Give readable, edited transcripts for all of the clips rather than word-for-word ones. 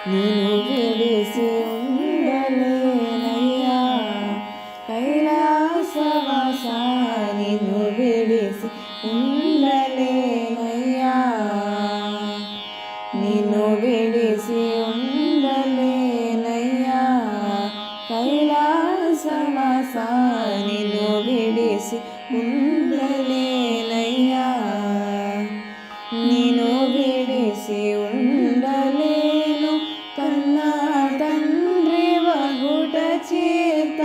నిన్ను విడిసి ఉండలేనయ్యా కైలాసవాస నిన్ను విడిసి ఉండలేనయ్యా నిన్ను విడిసి ఉండలేనయ్యా కైలాసవాస నిన్ను విడిసి ఉండలేనయ్యా నిన్ను విడిసి ఉండలేను కన్నా తండ్రి వగుట చేత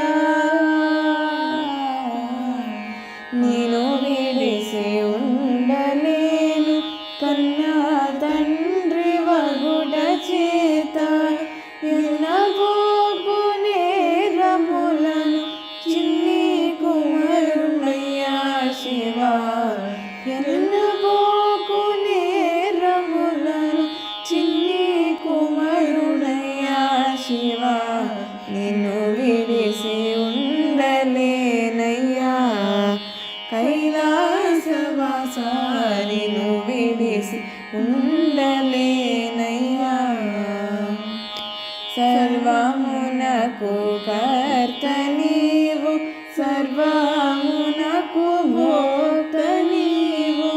నిన్ను విడిసి ఉండలేను కన్నా తండ్రి వగుట చేత ఎన్నగోగు నేరములను చిన్ని కుమారుడయ్యా శివా ఎన్నగోగు నేరములను చిన్ని కుమారుడయ్యా శివా నిన్ను విడిసి ఉండలేనయ్యా కైలాసవాస నిన్ను విడిసి ఉండలేనయ్యా సర్వమునకు కర్త నీవు సర్వమునకు భోక్త నీవు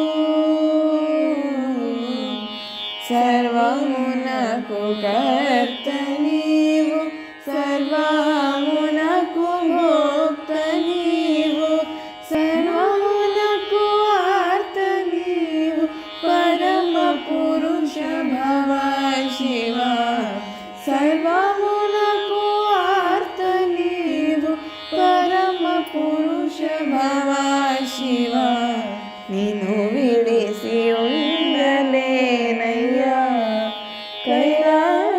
సర్వమునకు కర్త నీవు సర్వమునకు భోక్త నీవు సర్వమునకు ఆర్త నీవు పరమ పురుష భవ శివా సర్వమునకు ఆర్త నీవు పరమ పురుష భవ శివా నిన్ను విడిసి ఉండలేనయ్యా కైలాసవాస